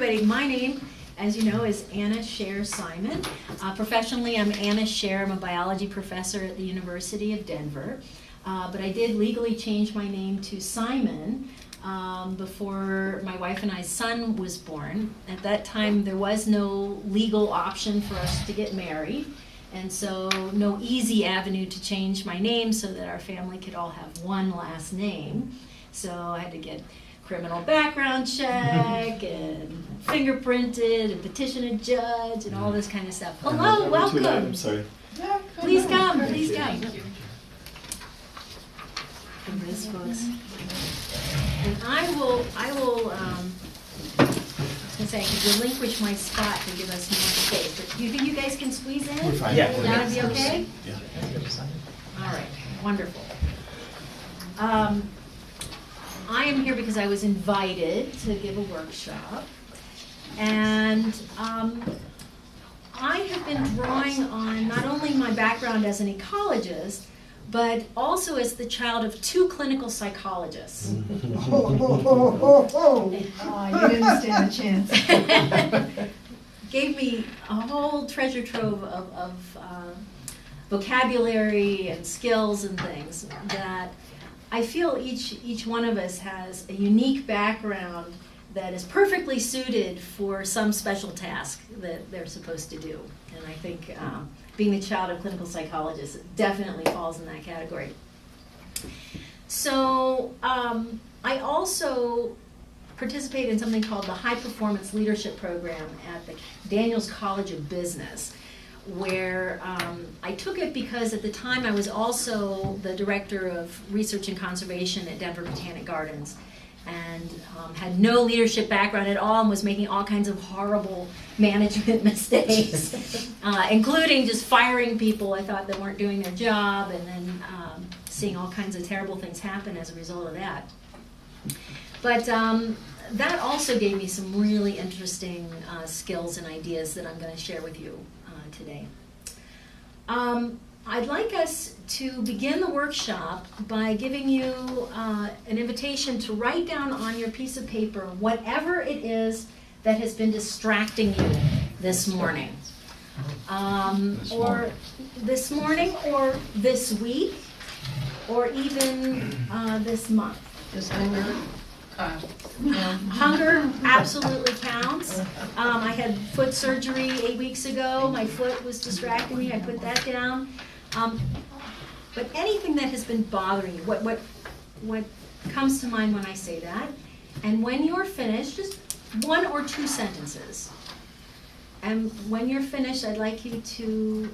everybody. My name, as you know, is Anna Sher Simon. Professionally, I'm Anna Sher. I'm a biology professor at the University of Denver. But I did legally change my name to Simon before my wife and I's son was born. At that time, there was no legal option for us to get married, and so no easy avenue to change my name so that our family could all have one last name. So I had to get criminal background check and fingerprinted and petition a judge and all this kind of stuff. Hello, welcome. I'm sorry. Please come, please come. And this, folks. And I was gonna say I could relinquish my spot to give us more space, but do you think you guys can squeeze in? We're fine. Yeah. That'll be okay? Yeah. All right, wonderful. I am here because I was invited to give a workshop, and I have been drawing on not only my background as an ecologist, but also as the child of two clinical psychologists. Oh, you didn't stand a chance. Gave me a whole treasure trove of vocabulary and skills and things that I feel each one of us has a unique background that is perfectly suited for some special task that they're supposed to do. And I think being the child of clinical psychologists definitely falls in that category. So I also participate in something called the High Performance Leadership Program at the Daniels College of Business, where I took it because at the time I was also the director of research and conservation at Denver Botanic Gardens, and had no leadership background at all and was making all kinds of horrible management mistakes, including just firing people I thought that weren't doing their job, and then seeing all kinds of terrible things happen as a result of that. But that also gave me some really interesting skills and ideas that I'm going to share with you today. I'd like us to begin the workshop by giving you an invitation to write down on your piece of paper whatever it is that has been distracting you this morning. Or this morning, or this week, or even this month. Just hunger. Hunger absolutely counts. I had foot surgery 8 weeks ago. My foot was distracting me. I put that down. But anything that has been bothering you, what comes to mind when I say that? And when you're finished, just 1 or 2 sentences. And when you're finished, I'd like you to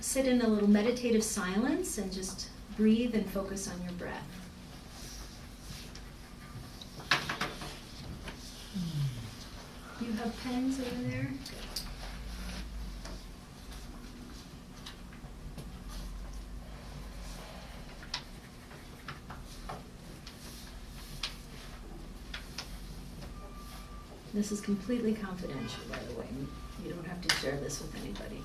sit in a little meditative silence and just breathe and focus on your breath. You have pens over there? This is completely confidential, by the way. You don't have to share this with anybody.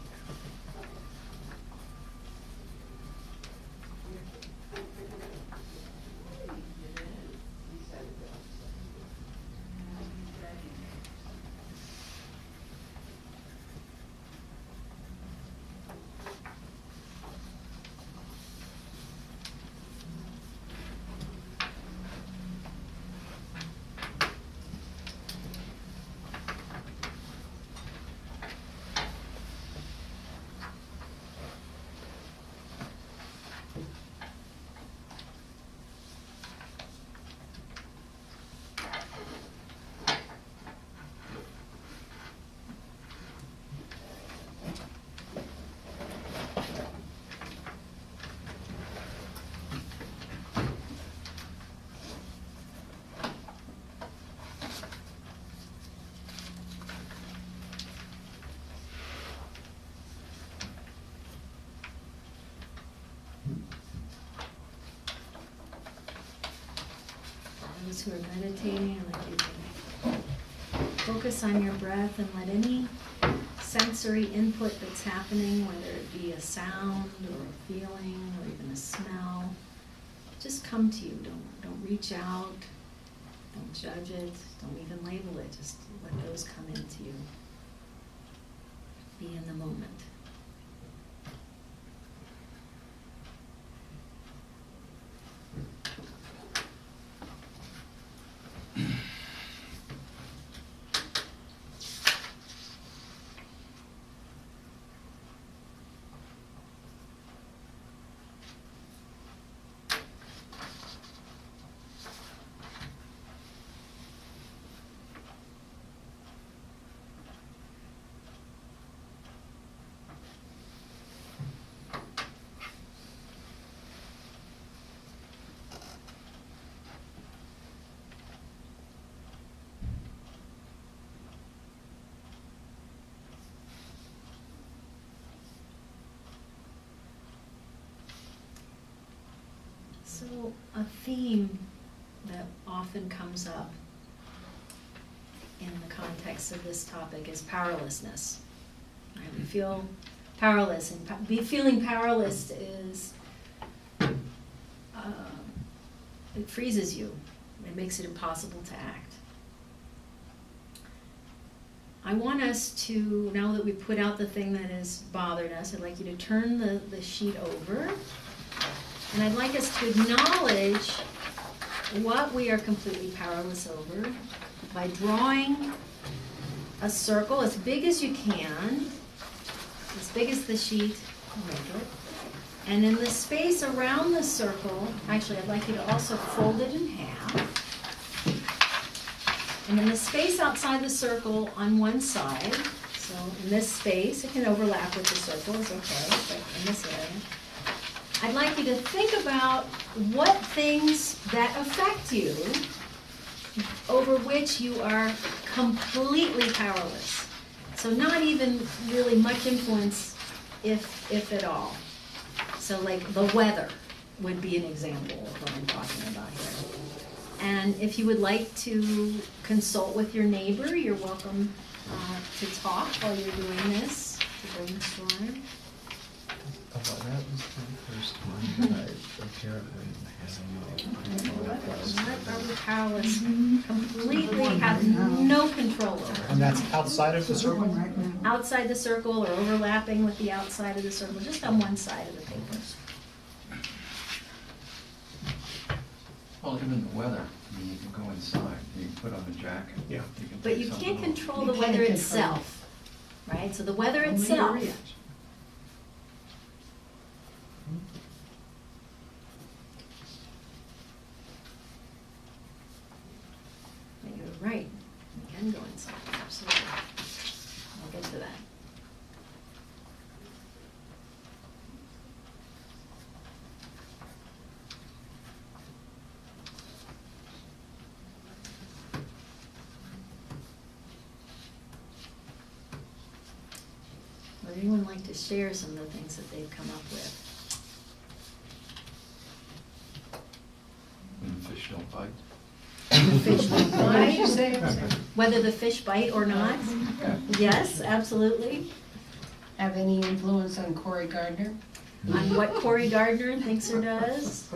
Those who are meditating, I'd like you to focus on your breath and let any sensory input that's happening, whether it be a sound or a feeling or even a smell, just come to you. Don't reach out. Don't judge it, don't even label it, just let those come into you. Be in the moment. So a theme that often comes up in the context of this topic is powerlessness. Right? We feel powerless, and feeling powerless is, it freezes you. It makes it impossible to act. I want us to, now that we've put out the thing that has bothered us, I'd like you to turn the sheet over. And I'd like us to acknowledge what we are completely powerless over by drawing a circle as big as you can, as big as the sheet will make it. And in the space around the circle, actually I'd like you to also fold it in half. And in the space outside the circle on one side, so in this space, it can overlap with the circle, it's okay, but in this area, I'd like you to think about what things that affect you over which you are completely powerless. So not even really much influence, if at all. So like the weather would be an example of what I'm talking about here. And if you would like to consult with your neighbor, you're welcome to talk while you're doing this, to brainstorm. That was the first one that I apparently What are we powerless, completely have no control over? And that's outside of the circle? Outside the circle or overlapping with the outside of the circle, just on one side of the paper. Well, even the weather, I mean, you can go inside, you can put on a jacket. Yeah. But take you something can't off. control You the can't weather control itself, right? So the weather Only your itself. reaction. You're right, you can go inside, absolutely. I'll get to that. Would anyone like to share some of the things that they've come up with? When the fish don't bite. The fish don't What did you bite, say? whether the fish bite or not? Yeah. Yes, absolutely. Have any influence on Cory Gardner? On what Cory Gardner thinks or does?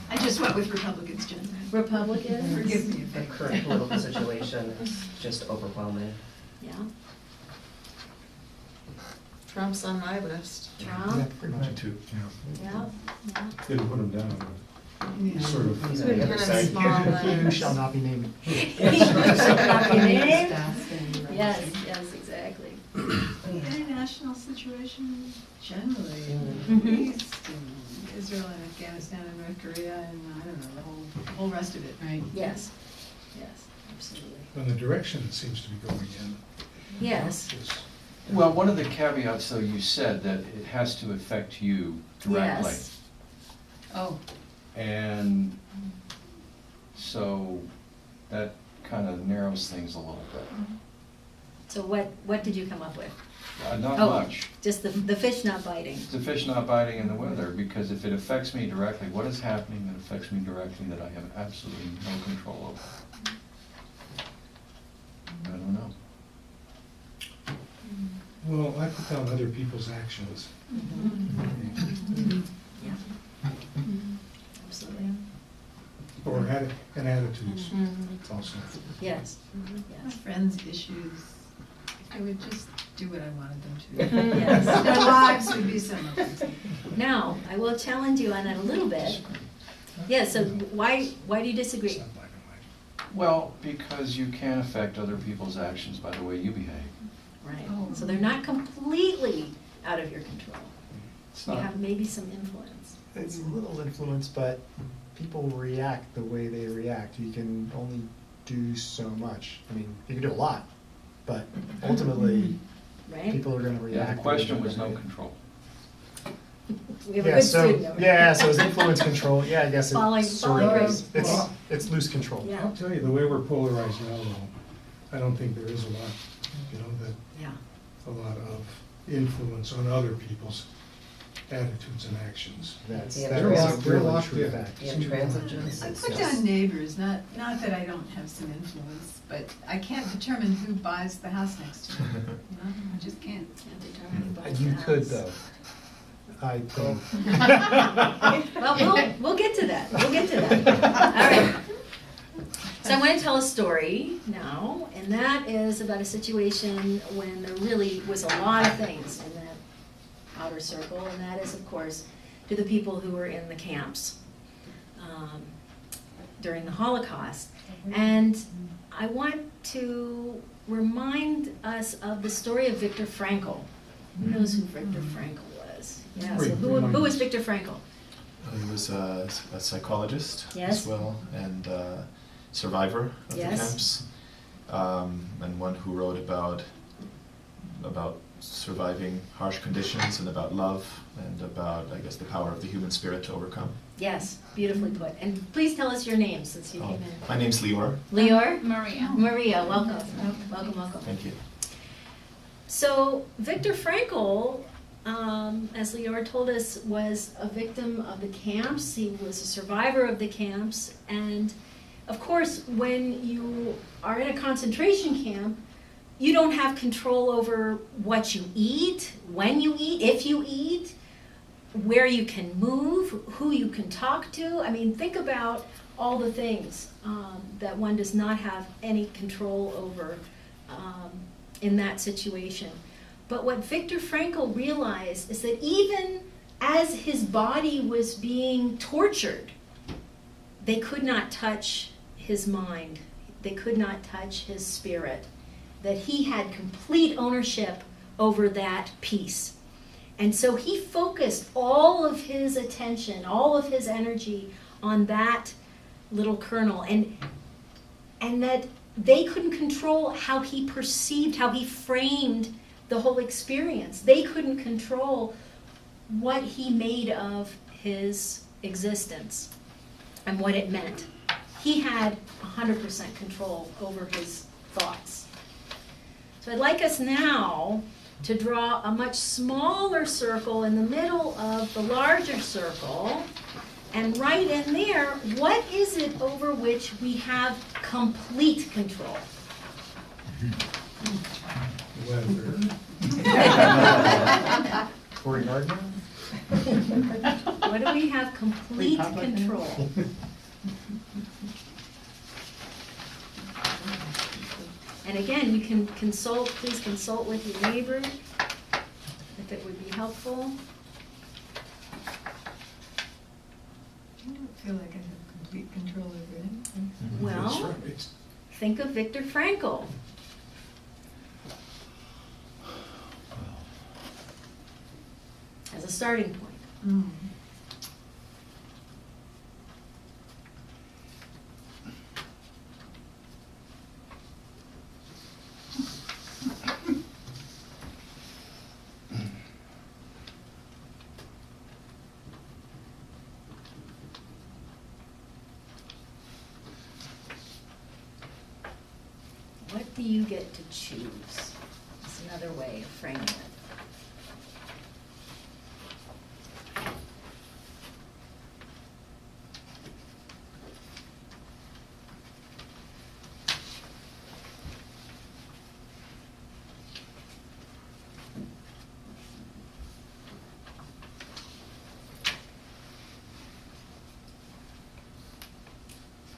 I just went with Republicans, Jen. Republicans? Forgive me if The I. current political situation is just overwhelming. Yeah, Trump's on my list. Trump, Pretty much too. yeah, yeah. Didn't put him down, Yeah. sort of. He's on the other side. Small Who letters. shall not be named. Not be named. Fasting, right? Yes, yes, exactly. The international situation generally, Mhm. Middle East and Israel and Afghanistan and North Korea and I don't know, the whole rest of it, right? Yes, yes, absolutely. And the direction it seems to be going in. Yes, is- Well, one of the caveats, though, you said that it has to affect you directly. yes. Oh, And so that kind of narrows things a little bit. So what did you come up with? Not Oh, much. Just the fish not biting. The fish not biting in the weather, because if it affects me directly, what is happening that affects me directly that I have absolutely no control over? I don't know. Well, I put down other people's actions. Yeah, absolutely. Or and attitudes Mhm. also. Yes, My yes. friends' issues, if they would just do what I wanted them to. Yes. Their lives would be so much easier. Now, I will challenge you on that a little bit. Yeah, so why do you It's disagree? not black and white. Well, because you can affect other people's actions by the way you behave. Right, Oh. so they're not completely out of your control. It's You not, have maybe some influence. It's a little influence, but people react the way they react. You can only do so much. I mean, you can do a lot, but ultimately, Right? people are gonna yeah, react. the way question they're was no gonna- control. We have a Yeah, good so, student over yeah, so it's influence control, yeah, I guess it Following sort of grade. is. It's loose control. Yeah. I'll tell you, the way we're polarized now, though, I don't think there is a lot, Yeah, a lot of influence on other people's attitudes and actions. That's, Yeah, that They're is a locked, they're really locked true in. fact. The intransigence I is put just- down neighbors, not that I don't have some influence, but I can't determine who buys the house next to me. You know, I just can't. can't determine who buys You the could house. though. I think. Well, we'll get to that, we'll get to that. All right. So I'm going to tell a story now, and that is about a situation when there really was a lot of things in that outer circle, and that is, of course, to the people who were in the camps during the Holocaust. And I want to remind us of the story of Viktor Frankl. Who knows who Viktor Frankl was? Yeah, so who was Viktor Frankl? He was a psychologist Yes. as well, and survivor of Yes. the camps, and one who wrote about surviving harsh conditions and about love and about, I guess, the power of the human spirit to overcome. Yes, beautifully put. And please tell us your name since you Oh, came in. my name's Lior. Lior? Maria. Maria, welcome. Welcome, welcome. Thank you. So Viktor Frankl, as Lior told us, was a victim of the camps. He was a survivor of the camps. And of course, when you are in a concentration camp, you don't have control over what you eat, when you eat, if you eat, where you can move, who you can talk to. I mean, think about all the things that one does not have any control over in that situation. But what Viktor Frankl realized is that even as his body was being tortured, they could not touch his mind. They could not touch his spirit. That he had complete ownership over that piece. And so he focused all of his attention, all of his energy on that little kernel. And that they couldn't control how he perceived, how he framed the whole experience. They couldn't control what he made of his existence and what it meant. He had 100% control over his thoughts. So I'd like us now to draw a much smaller circle in the middle of the larger circle, and right in there, what is it over which we have complete control? Weather. Cory Gardner? What do we have complete Republican? control? And again, you can consult, please consult with your neighbor if it would be helpful. I don't feel like I have complete control over anything. That's Well, right. think of Viktor Frankl. As a starting point. Mm. What do you get to choose? That's another way of framing it.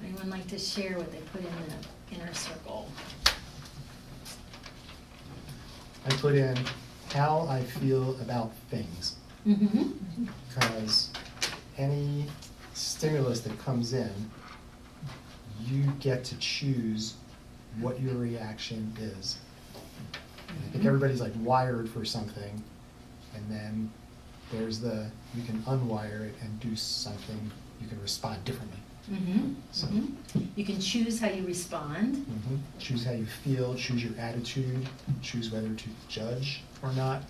Anyone anyone like to share what they put in the inner circle? I put in how I feel about things, Mm-hmm. because any stimulus that comes in, you get to choose what your reaction is. I think everybody's like wired for something, and then there's you can unwire it and do something, you can respond differently. Mm-hmm. So- You can choose how you respond. Choose how you feel, choose your attitude, choose whether to judge or not.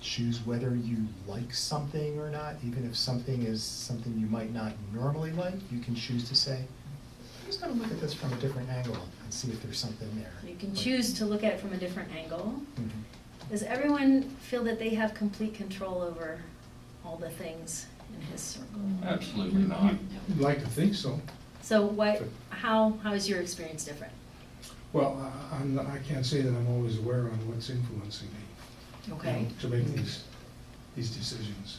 Choose whether you like something or not, even if something is something you might not normally like, you can choose to say, I'm just gonna look at this from a different angle and see if there's something there. You can Like- choose to look at it from a different angle. Mhm. Does everyone feel that they have complete control over all the things in his circle? Absolutely not. I'd like to think so. So how is your experience different? Well, I can't say that I'm always aware on what's influencing me. Okay. To make these decisions.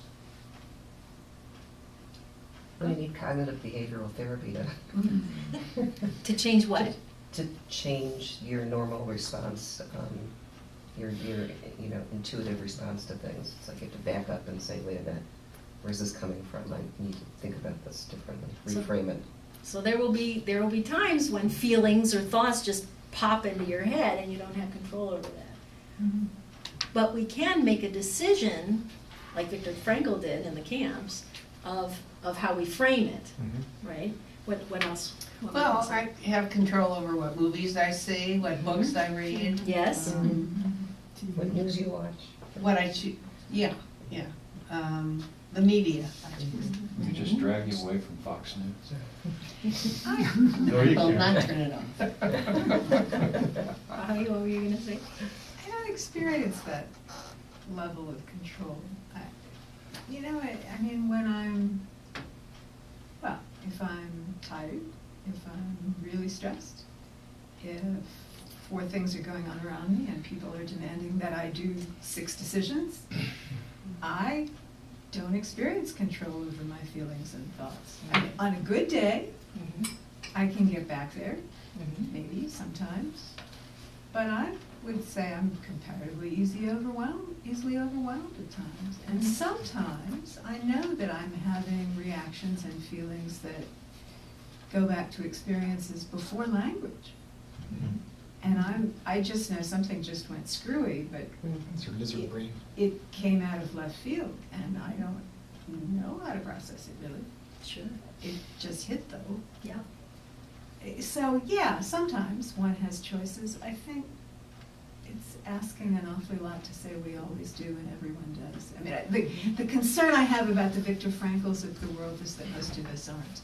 You need cognitive behavioral therapy To change what? to change your normal response, your intuitive response to things. It's like you have to back up and say, wait a minute, where's this coming from? I need to think about this differently, So- reframe it. So there will be times when feelings or thoughts just pop into your head and you don't have control over that. Mhm. But we can make a decision, like Viktor Frankl did in the camps, of how we frame it, Mhm. right? What else? What would Well, you say? I have control over what movies I see, what books I read. Yes. What news you watch? What I choose, yeah. The media. We just drag you away from Fox News. No, you Well, can't. not turn it on. What were you gonna say? I don't experience that level of control. I mean, if I'm tired, if I'm really stressed, if 4 things are going on around me and people are demanding that I do 6 decisions, I don't experience control over my feelings and thoughts. I mean, on a good day, Mhm. I can get back there, Mhm. maybe sometimes, but I would say I'm comparatively easily overwhelmed at times. And sometimes I know that I'm having reactions and feelings that go back to experiences before language. And I just know something just went screwy, but It's your lizard brain. it came out of left field, and I don't know how to process it really. Sure. It just hit though. Yeah. So, yeah, sometimes one has choices. I think it's asking an awfully lot to say we always do and everyone does. I mean, the concern I have about the Viktor Frankls of the world is that most of us aren't.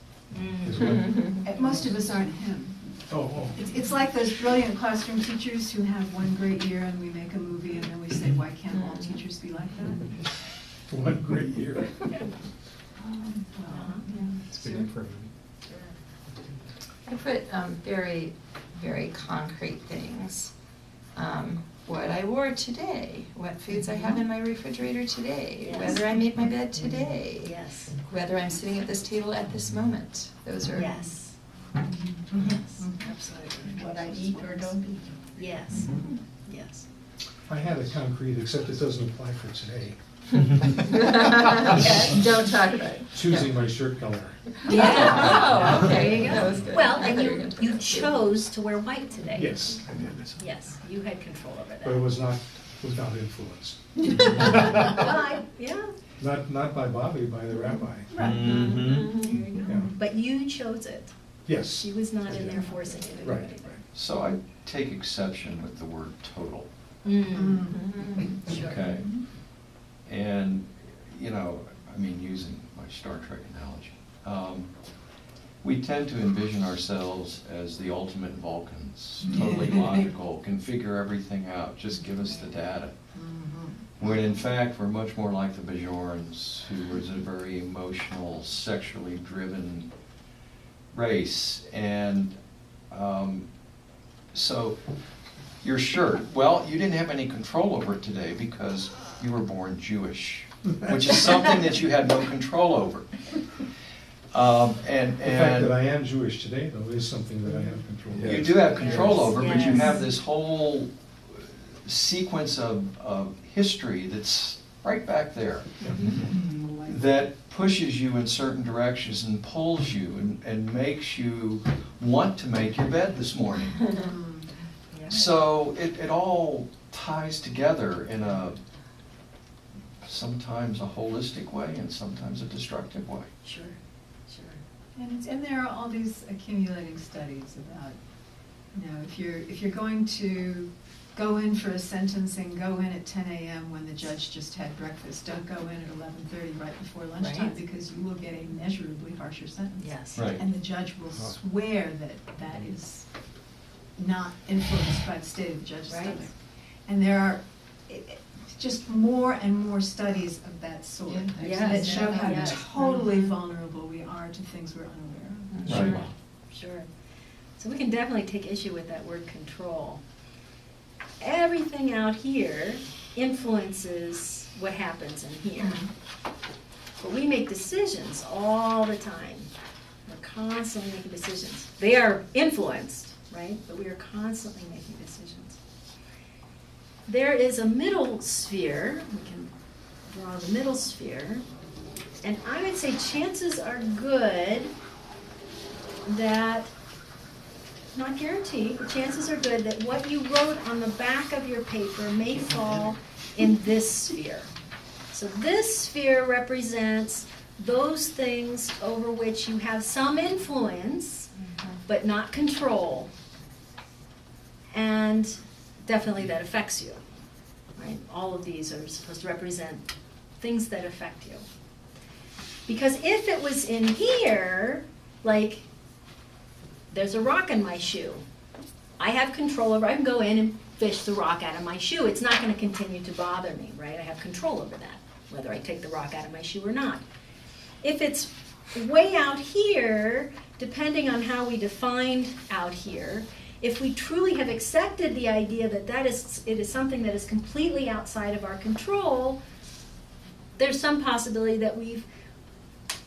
Most of us aren't him. Oh. It's like those brilliant classroom teachers who have one great year and we make a movie and then we say, why can't all teachers be like that? What great year. Well, yeah. It's big for a movie. I put very, very concrete things. What I wore today, what foods I have in my refrigerator today, Yes. whether I made my bed today, Yes. whether I'm sitting at this table at this moment. Those are Yes. Mm-hmm. Yes. Absolutely. What I eat or don't eat. Yes. Yes. I had a concrete, except it doesn't apply for today. Don't talk about it. Choosing my shirt color. Yeah. Oh, okay. There you That was go. good. Well, I and thought you were gonna talk you about it. chose to wear white today. Yes, I did. Yes, you had control over that. But it was not without influence. Yeah. Not by Bobby, by the rabbi. Right. Mm-hmm. There you go. Yeah. But you chose it. Yes. She was not in there forcing you to do Right, anything. right. So I take exception with the word total, Sure. okay? And, using my Star Trek analogy, we tend to envision ourselves as the ultimate Vulcans, totally logical, can figure everything out, just give us the data. When in fact, we're much more like the Bajorans, who was a very emotional, sexually driven race. And so your shirt, well, you didn't have any control over it today because you were born Jewish, which is something that you had no control over. And, The fact that I and am Jewish today, though, is something that I have control over. you do have control over, but you Yes. have this whole sequence of history that's right back there, that pushes you in certain directions and pulls you and makes you want to make your bed this morning. Yeah. So it all ties together in sometimes a holistic way and sometimes a destructive way. Sure, sure. And there are all these accumulating studies about, if you're going to go in for a sentencing, go in at 10 a.m. when the judge just had breakfast. Don't go in at 11:30 right before lunchtime, Right. because you will get a measurably harsher sentence. Yes. Right. And the judge will swear that that is not influenced by the state of the judge's Right. stomach. And there are just more and more studies of that sort Yes. that show how Yes. totally vulnerable we are to things we're unaware of. Right. Sure. So we can definitely take issue with that word control. Everything out here influences what happens in here. But we make decisions all the time. We're constantly making decisions. They are influenced, right? But we are constantly making decisions. There is a middle sphere. We can draw the middle sphere. And I would say chances are good that, not guaranteed, but chances are good that what you wrote on the back of your paper may fall in this sphere. So this sphere represents those things over which you have some influence, but not control. And definitely that affects you, right? All of these are supposed to represent things that affect you. Because if it was in here, like, there's a rock in my shoe. I have control over, I can go in and fish the rock out of my shoe. It's not going to continue to bother me, right? I have control over that, whether I take the rock out of my shoe or not. If it's way out here, depending on how we defined out here, if we truly have accepted the idea that it is something that is completely outside of our control, there's some possibility that we've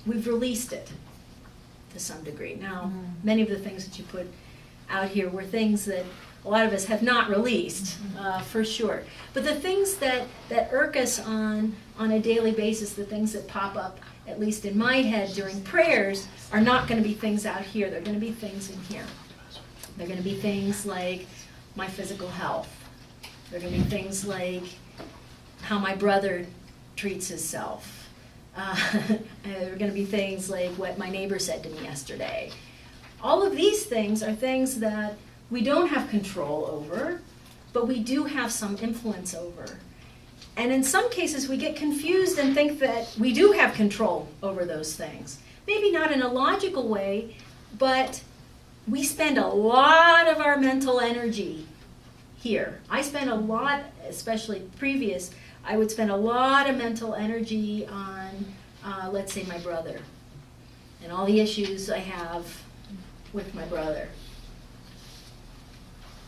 released it to some degree. Now, many of the things that you put out here were things that a lot of us have not released, for sure. But the things that irk us on a daily basis, the things that pop up, at least in my head during prayers, are not going to be things out here. They're going to be things in here. They're going to be things like my physical health. They're going to be things like how my brother treats himself. There are going to be things like what my neighbor said to me yesterday. All of these things are things that we don't have control over, but we do have some influence over. And in some cases, we get confused and think that we do have control over those things. Maybe not in a logical way, but we spend a lot of our mental energy here. I spend a lot, especially previous, I would spend a lot of mental energy on, let's say, my brother and all the issues I have with my brother.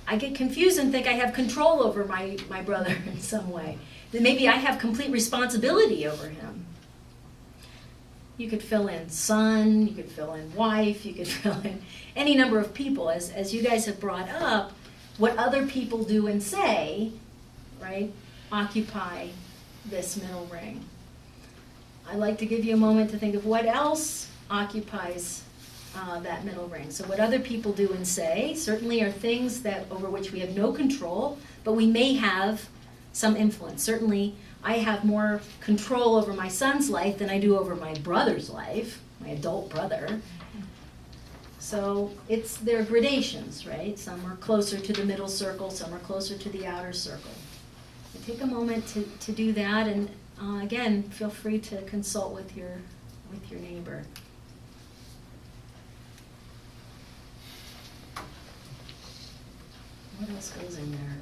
I get confused and think I have control over my brother in some way. That maybe I have complete responsibility over him. You could fill in son, you could fill in wife, you could fill in any number of people. As you guys have brought up, what other people do and say, right, occupy this middle ring. I'd like to give you a moment to think of what else occupies that middle ring. So what other people do and say certainly are things that over which we have no control, but we may have some influence. Certainly, I have more control over my son's life than I do over my brother's life, my adult brother. So there are gradations, right? Some are closer to the middle circle, some are closer to the outer circle. And take a moment to do that, and again, feel free to consult with your neighbor. What else goes in there?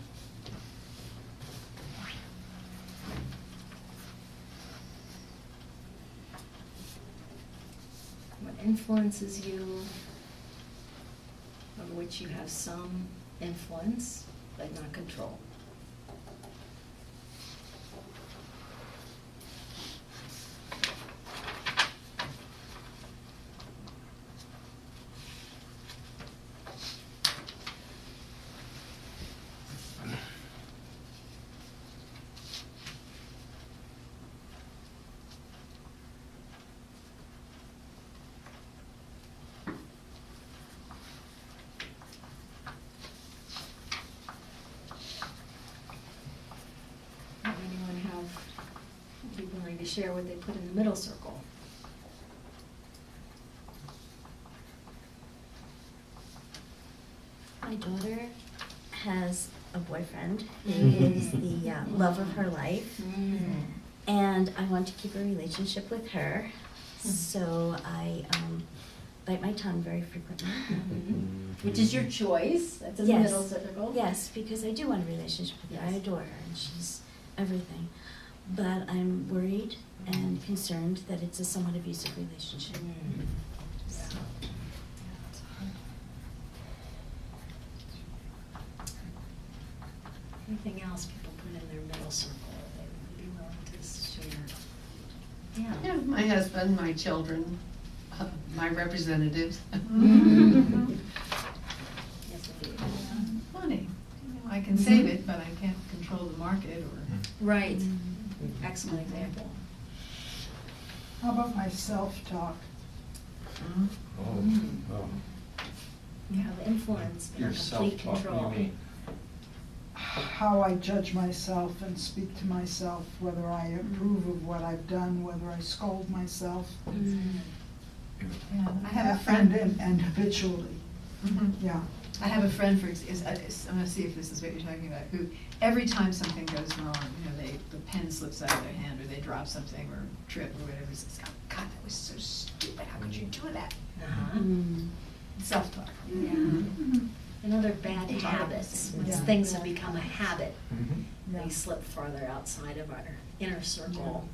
What influences you, over which you have some influence, but not control. share what they put in the middle circle. My daughter has a boyfriend who is the love of her life, and I want to keep a relationship with her, so I bite my tongue very frequently. Which is your choice, that's in the Yes. middle circle. Yes, because I do want a relationship with her. I Yes. adore her, and she's everything. But I'm worried and concerned that it's a somewhat abusive relationship. So, Anything else people put in their middle circle they would be willing to share? Yeah. Yeah, my husband, my children, my representatives. Yes, indeed. Money, I can save it, but I can't control the market or. Right, excellent example. How about my self-talk? You have influence, but Your not complete self-talk, what control. do you mean? How I judge myself and speak to myself, whether I approve of what I've done, whether I scold myself. Yeah, I have a And, friend. and habitually, Mhm. yeah. I have a friend, I'm gonna see if this is what you're talking about, who, every time something goes wrong, the pen slips out of their hand, or they drop something, or trip, or whatever, says, oh, God, that was so stupid, how could you do that? Uh-huh. Self-talk. Yeah. And other bad habits, once Yeah. things have become a habit, Yeah. they slip farther outside of our inner circle.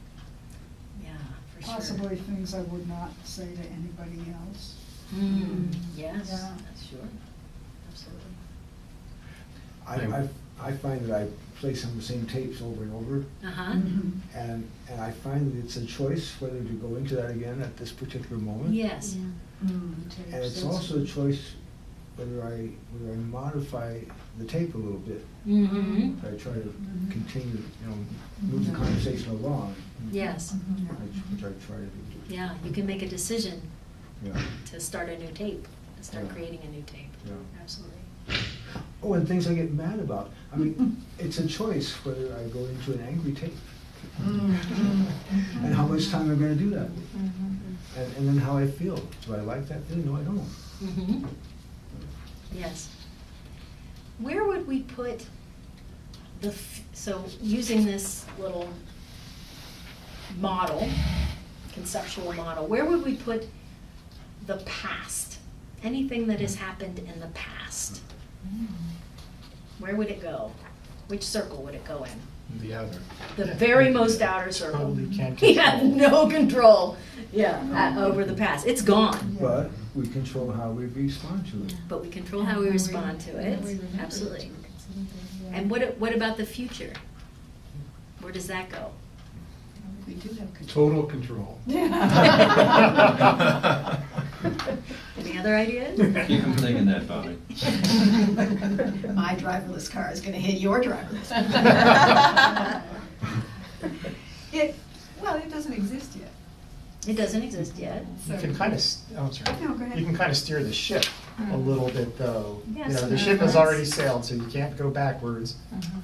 Yeah, for sure. Possibly things I would not say to anybody else. Yes, Yeah. that's sure, absolutely. I find that I play some of the same tapes over and over, Uh-huh. and I find that it's a choice whether to go into that again at this particular moment. Yes. And it's also a choice whether I modify the tape a little bit. Mm-hmm. I try to continue, move the conversation along. Yes. Which I try to do. Yeah, you can make a decision Yeah. to start a new tape, to start Yeah. creating a new tape. Yeah. Absolutely. Oh, and things I get mad about. I mean, it's a choice whether I go into an angry tape. And how much time I'm gonna do that. And then how I feel. Do I like that feeling? No, I don't. Mm-hmm. Yes. Where would we put so using this little model, conceptual model, where would we put the past? Anything that has happened in the past? Where would it go? Which circle would it go in? The other. The very most outer circle. Totally can't He had control. no control, over the past. It's gone. But we control how we respond to it. But we control how we respond to it, absolutely. And what about the future? Where does that go? We do have control. Total control. Any other ideas? Keep them thinking that, Bobby. My driverless car is gonna hit your driverless. Well, it doesn't exist yet. It doesn't exist yet. You can kind of, No, go ahead. you can kind of steer the ship a little bit, though. Yeah, You know, some the ship has influence. already sailed, so you can't go backwards,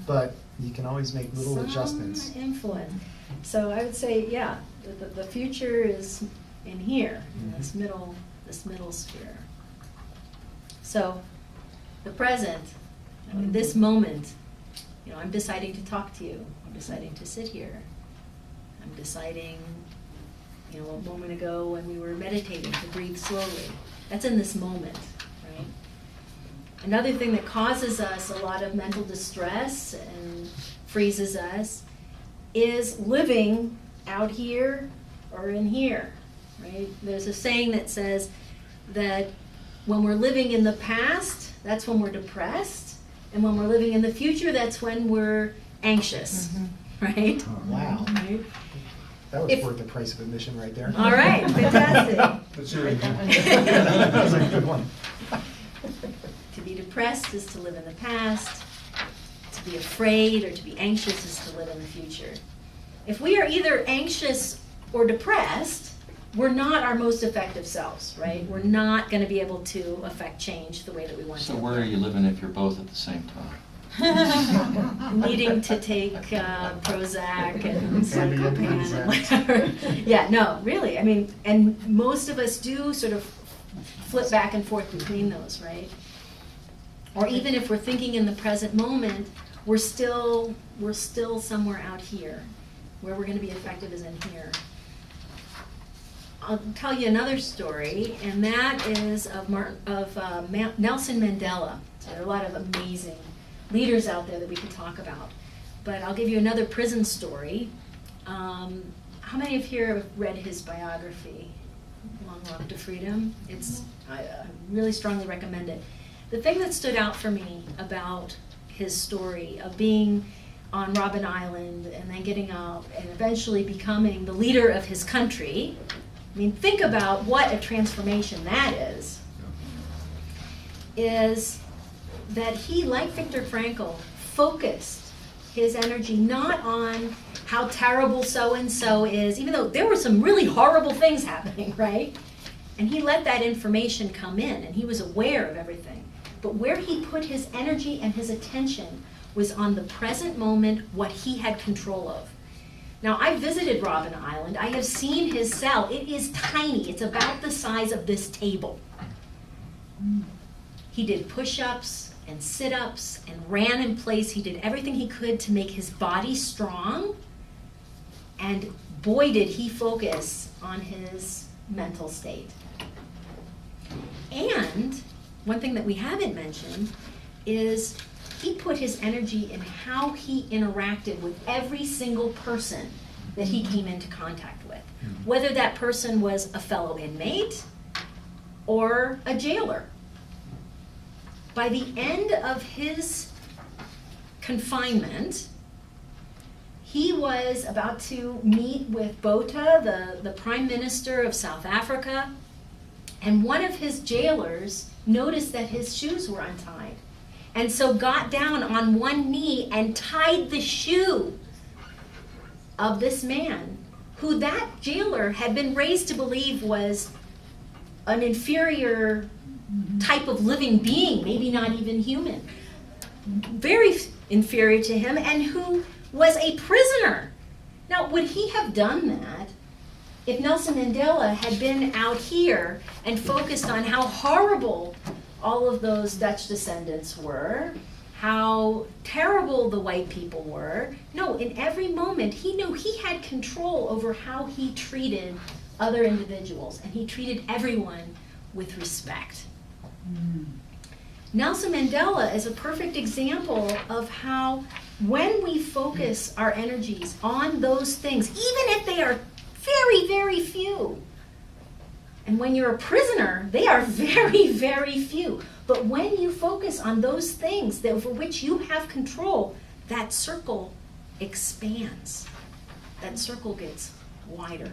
but you can always make little Some adjustments. influence. So I would say, yeah, the future is in here, in this middle sphere. So, the present, in this moment, I'm deciding to talk to you. I'm deciding to sit here. I'm deciding, a moment ago when we were meditating, to breathe slowly. That's in this moment, right? Another thing that causes us a lot of mental distress and freezes us is living out here or in here, right? There's a saying that says that when we're living in the past, that's when we're depressed, and when we're living in the future, that's when we're anxious, right? Oh, wow. Right? That was If- worth the price of admission right there. All right, fantastic. That's your That was a good one. To be depressed is to live in the past. To be afraid or to be anxious is to live in the future. If we are either anxious or depressed, we're not our most effective selves, right? We're not going to be able to affect change the way that we want So to. where are you living if you're both at the same time? needing to take Prozac and Ambien, Psychopan and whatever. Yeah, no, really, I mean, and most of us do sort of flip back and forth between those, right? Or even if we're thinking in the present moment, we're still somewhere out here. Where we're gonna be effective is in here. I'll tell you another story, and that is of Nelson Mandela. So there are a lot of amazing leaders out there that we could talk about. But I'll give you another prison story. How many of you here have read his biography, Long Walk to Freedom? I really strongly recommend it. The thing that stood out for me about his story of being on Robben Island and then getting up and eventually becoming the leader of his country, I mean, think about what a transformation that is that he, like Viktor Frankl, focused his energy not on how terrible so-and-so is, even though there were some really horrible things happening, right? And he let that information come in, and he was aware of everything. But where he put his energy and his attention was on the present moment, what he had control of. Now, I visited Robben Island. I have seen his cell. It is tiny. It's about the size of this table. He did push-ups and sit-ups and ran in place. He did everything he could to make his body strong. And boy, did he focus on his mental state. And one thing that we haven't mentioned is he put his energy in how he interacted with every single person that he came into contact with. Whether that person was a fellow inmate or a jailer. By the end of his confinement, he was about to meet with Botha, the Prime Minister of South Africa, and one of his jailers noticed that his shoes were untied. And so got down on one knee and tied the shoe of this man, who that jailer had been raised to believe was an inferior type of living being, maybe not even human. Very inferior to him, and who was a prisoner. Now, would he have done that if Nelson Mandela had been out here and focused on how horrible all of those Dutch descendants were, how terrible the white people were? No, in every moment, he knew he had control over how he treated other individuals, and he treated everyone with respect. Nelson Mandela is a perfect example of how when we focus our energies on those things, even if they are very, very few, and when you're a prisoner, they are very, very few. But when you focus on those things that over which you have control, that circle expands. That circle gets wider.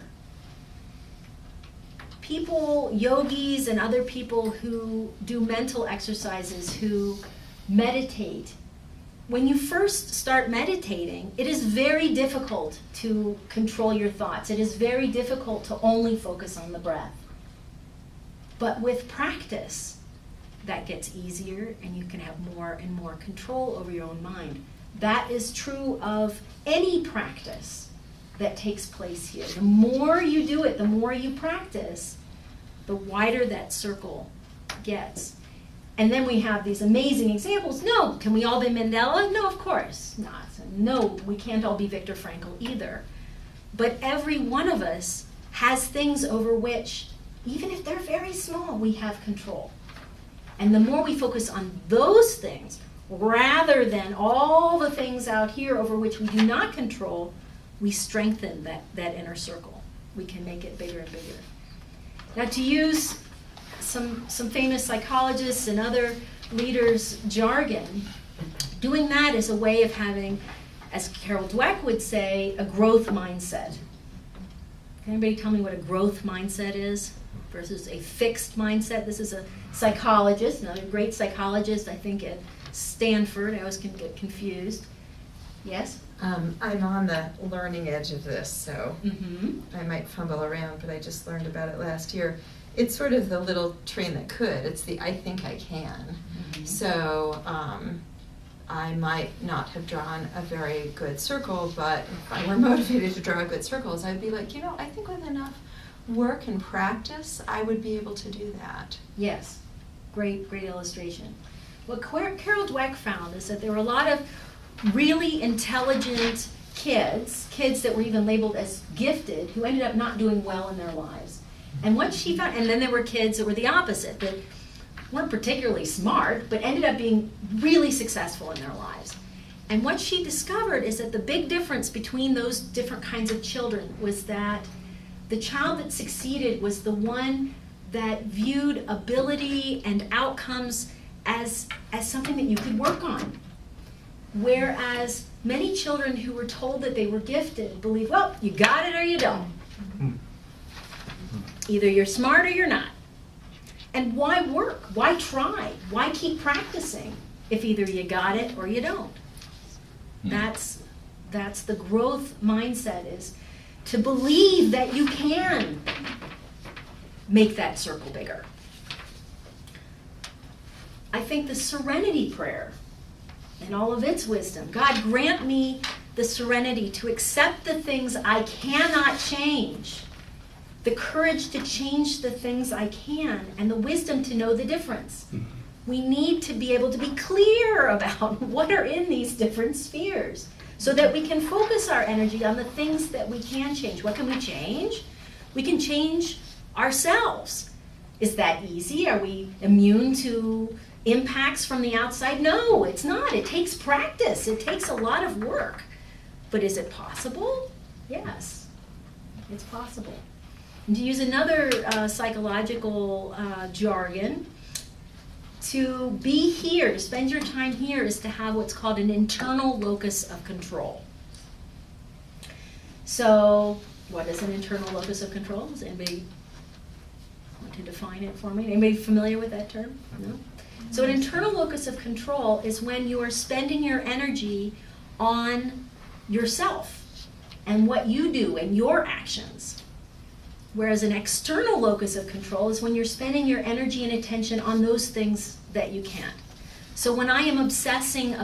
People, yogis and other people who do mental exercises, who meditate, when you first start meditating, it is very difficult to control your thoughts. It is very difficult to only focus on the breath. But with practice, that gets easier, and you can have more and more control over your own mind. That is true of any practice that takes place here. The more you do it, the more you practice, the wider that circle gets. And then we have these amazing examples. No, can we all be Mandela? No, of course not. No, we can't all be Viktor Frankl either. But every one of us has things over which, even if they're very small, we have control. And the more we focus on those things, rather than all the things out here over which we do not control, we strengthen that inner circle. We can make it bigger and bigger. Now, to use some famous psychologists and other leaders' jargon, doing that is a way of having, as Carol Dweck would say, a growth mindset. Can anybody tell me what a growth mindset is versus a fixed mindset? This is a psychologist, another great psychologist, I think at Stanford. I always can get confused. Yes? I'm on the learning edge of this, so I might fumble around, but I just learned about it last year. It's sort of the little train that could. It's the I think I can. So I might not have drawn a very good circle, but if I were motivated to draw good circles, I'd be like, I think with enough work and practice, I would be able to do that. Yes, great illustration. What Carol Dweck found is that there were a lot of really intelligent kids that were even labeled as gifted, who ended up not doing well in their lives. And what she found, and then there were kids that were the opposite, that weren't particularly smart, but ended up being really successful in their lives. And what she discovered is that the big difference between those different kinds of children was that the child that succeeded was the one that viewed ability and outcomes as something that you could work on. Whereas many children who were told that they were gifted believe, well, you got it or you don't. Either you're smart or you're not. And why work? Why try? Why keep practicing if either you got it or you don't? That's the growth mindset, is to believe that you can make that circle bigger. I think the serenity prayer and all of its wisdom, God grant me the serenity to accept the things I cannot change, the courage to change the things I can, and the wisdom to know the difference. We need to be able to be clear about what are in these different spheres so that we can focus our energy on the things that we can change. What can we change? We can change ourselves. Is that easy? Are we immune to impacts from the outside? No, it's not. It takes practice. It takes a lot of work. But is it possible? Yes, it's possible. And to use another psychological jargon, to be here, to spend your time here, is to have what's called an internal locus of control. So, what is an internal locus of control? Does anybody want to define it for me? Anybody familiar with that term? No? So an internal locus of control is when you are spending your energy on yourself and what you do and your actions. Whereas an external locus of control is when you're spending your energy and attention on those things that you can't. So when I am obsessing